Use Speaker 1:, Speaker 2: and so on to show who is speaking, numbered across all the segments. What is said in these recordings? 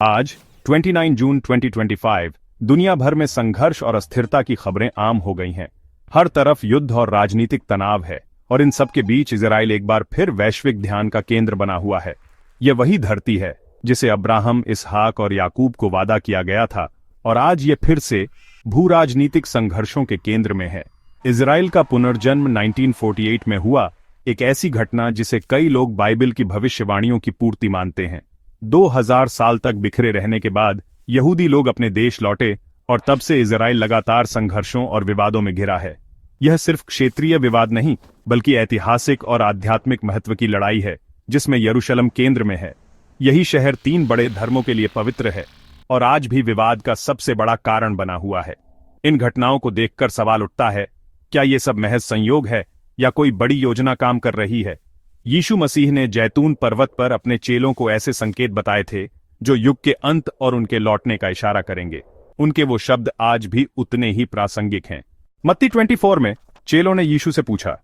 Speaker 1: आज 29 जून 2025 दुनिया भर में संघर्ष और अस्थिरता की खबरें आम हो गई हैं। हर तरफ युद्ध और राजनीतिक तनाव है और इन सब के बीच इजराइल एक बार फिर वैश्विक ध्यान का केंद्र बना हुआ है। यह वही धरती है जिसे अब्राहम, इसहाक और याकूब को वादा किया गया था और आज ये फिर से भू-राजनीतिक संघर्षों के केंद्र में है। इजराइल का पुनर्जन्म 1948 में हुआ, एक ऐसी घटना जिसे कई लोग बाइबल की भविष्यवाणियों की पूर्ति मानते हैं। 2000 साल तक बिखरे रहने के बाद यहूदी लोग अपने देश लौटे और तब से इजराइल लगातार संघर्षों और विवादों में घिरा है। यह सिर्फ क्षेत्रीय विवाद नहीं बल्कि ऐतिहासिक और आध्यात्मिक महत्व की लड़ाई है जिसमें यरूशलेम केंद्र में है। यही शहर 3 बड़े धर्मों के लिए पवित्र है और आज भी विवाद का सबसे बड़ा कारण बना हुआ है। इन घटनाओं को देखकर सवाल उठता है, क्या ये सब महज संयोग है या कोई बड़ी योजना काम कर रही है? यीशु मसीह ने जैतून पर्वत पर अपने चेलों को ऐसे संकेत बताए थे जो युग के अंत और उनके लौटने का इशारा करेंगे। उनके वो शब्द आज भी उतने ही प्रासंगिक हैं। मत्ती 24 में चेलों ने यीशु से पूछा,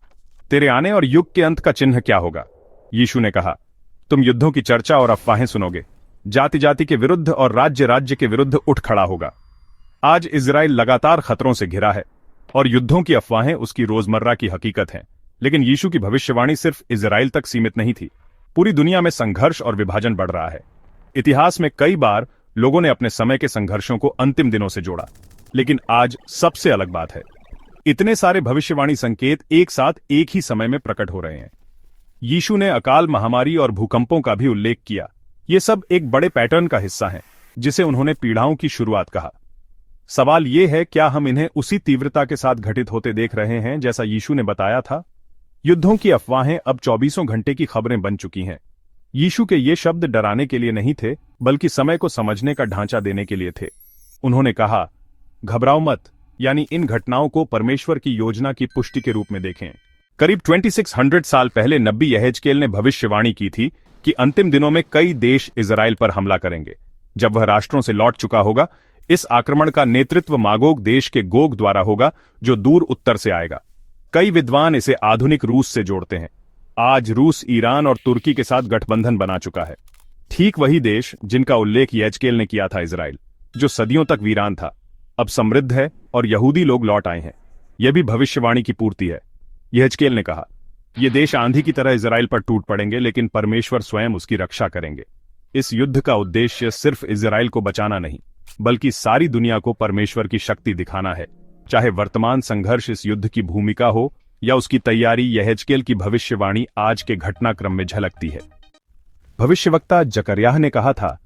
Speaker 1: तेरे आने और युग के अंत का चिन्ह क्या होगा? यीशु ने कहा, तुम युद्धों की चर्चा और अफवाहें सुनोगे। जाति जाति के विरुद्ध और राज्य राज्य के विरुद्ध उठ खड़ा होगा। आज इजराइल लगातार खतरों से घिरा है और युद्धों की अफवाहें उसकी रोजमर्रा की हकीकत हैं। लेकिन यीशु की भविष्यवाणी सिर्फ इजराइल तक सीमित नहीं थी। पूरी दुनिया में संघर्ष और विभाजन बढ़ रहा है। इतिहास में कई बार लोगों ने अपने समय के संघर्षों को अंतिम दिनों से जोड़ा, लेकिन आज सबसे अलग बात है। इतने सारे भविष्यवाणी संकेत एक साथ एक ही समय में प्रकट हो रहे हैं। यीशु ने अकाल, महामारी और भूकंपों का भी उल्लेख किया। ये सब एक बड़े पैटर्न का हिस्सा हैं, जिसे उन्होंने पीढ़ाओं की शुरुआत कहा। सवाल ये है, क्या हम इन्हें उसी तीव्रता के साथ घटित होते देख रहे हैं जैसा यीशु ने बताया था? युद्धों की अफवाहें अब 24 घंटे की खबरें बन चुकी हैं। यीशु के ये शब्द डराने के लिए नहीं थे, बल्कि समय को समझने का ढांचा देने के लिए थे। उन्होंने कहा, घबराओ मत, यानी इन घटनाओं को परमेश्वर की योजना की पुष्टि के रूप में देखें। करीब 2600 साल पहले नबी यहेजकेल ने भविष्यवाणी की थी कि अंतिम दिनों में कई देश इजराइल पर हमला करेंगे। जब वह राष्ट्रों से लौट चुका होगा, इस आक्रमण का नेतृत्व मागोग देश के गोग द्वारा होगा, जो दूर उत्तर से आएगा। कई विद्वान इसे आधुनिक रूस से जोड़ते हैं। आज रूस ईरान और तुर्की के साथ गठबंधन बना चुका है। ठीक वही देश जिनका उल्लेख यहेजकेल ने किया था। इजराइल, जो सदियों तक वीरान था, अब समृद्ध है और यहूदी लोग लौट आए हैं। यह भी भविष्यवाणी की पूर्ति है। यहेजकेल ने कहा, यह देश आंधी की तरह इजराइल पर टूट पड़ेंगे, लेकिन परमेश्वर स्वयं उसकी रक्षा करेंगे। इस युद्ध का उद्देश्य सिर्फ इजराइल को बचाना नहीं, बल्कि सारी दुनिया को परमेश्वर की शक्ति दिखाना है। चाहे वर्तमान संघर्ष इस युद्ध की भूमिका हो या उसकी तैयारी, यहेजकेल की भविष्यवाणी आज के घटनाक्रम में झलकती है। भविष्यवक्ता जकर्याह ने कहा था,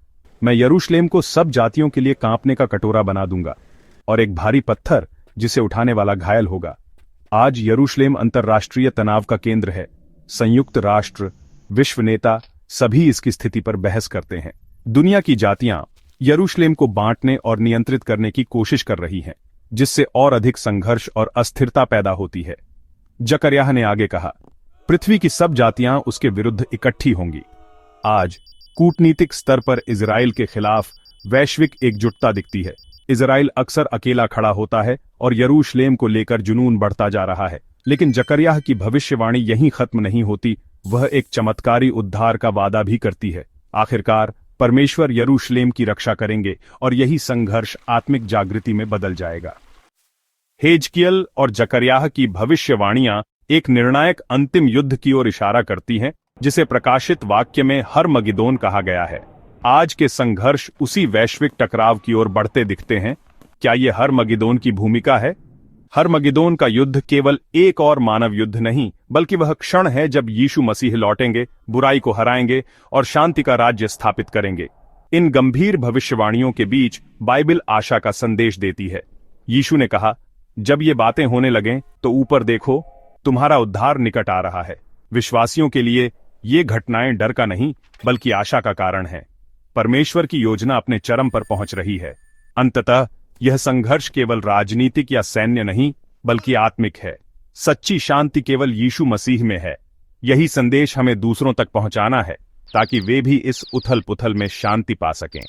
Speaker 1: मैं यरूशलेम को सब जातियों के लिए कांपने का कटोरा बना दूंगा और एक भारी पत्थर जिसे उठाने वाला घायल होगा। आज यरूशलेम अंतर्राष्ट्रीय तनाव का केंद्र है। संयुक्त राष्ट्र, विश्व नेता सभी इसकी स्थिति पर बहस करते हैं। दुनिया की जातियां यरूशलेम को बांटने और नियंत्रित करने की कोशिश कर रही हैं, जिससे और अधिक संघर्ष और अस्थिरता पैदा होती है। जकर्याह ने आगे कहा, पृथ्वी की सब जातियां उसके विरुद्ध इकट्ठी होंगी। आज कूटनीतिक स्तर पर इजराइल के खिलाफ वैश्विक एकजुटता दिखती है। इजराइल अक्सर अकेला खड़ा होता है और यरूशलेम को लेकर जुनून बढ़ता जा रहा है। लेकिन जकर्याह की भविष्यवाणी यहीं खत्म नहीं होती। वह एक चमत्कारी उद्धार का वादा भी करती है। आखिरकार परमेश्वर यरूशलेम की रक्षा करेंगे और यही संघर्ष आत्मिक जागृति में बदल जाएगा। यहेजकेल और जकर्याह की भविष्यवाणियां एक निर्णायक अंतिम युद्ध की ओर इशारा करती हैं, जिसे प्रकाशित वाक्य में हर्मगिदोन कहा गया है। आज के संघर्ष उसी वैश्विक टकराव की ओर बढ़ते दिखते हैं। क्या यह हर्मगिदोन की भूमिका है? हर्मगिदोन का युद्ध केवल एक और मानव युद्ध नहीं, बल्कि वह क्षण है जब यीशु मसीह लौटेंगे, बुराई को हराएंगे और शांति का राज्य स्थापित करेंगे। इन गंभीर भविष्यवाणियों के बीच बाइबल आशा का संदेश देती है। यीशु ने कहा, जब ये बातें होने लगें तो ऊपर देखो, तुम्हारा उद्धार निकट आ रहा है। विश्वासियों के लिए ये घटनाएं डर का नहीं बल्कि आशा का कारण है। परमेश्वर की योजना अपने चरम पर पहुंच रही है। अंततः यह संघर्ष केवल राजनीतिक या सैन्य नहीं बल्कि आत्मिक है। सच्ची शांति केवल यीशु मसीह में है। यही संदेश हमें दूसरों तक पहुंचाना है ताकि वे भी इस उथल पुथल में शांति पा सकें।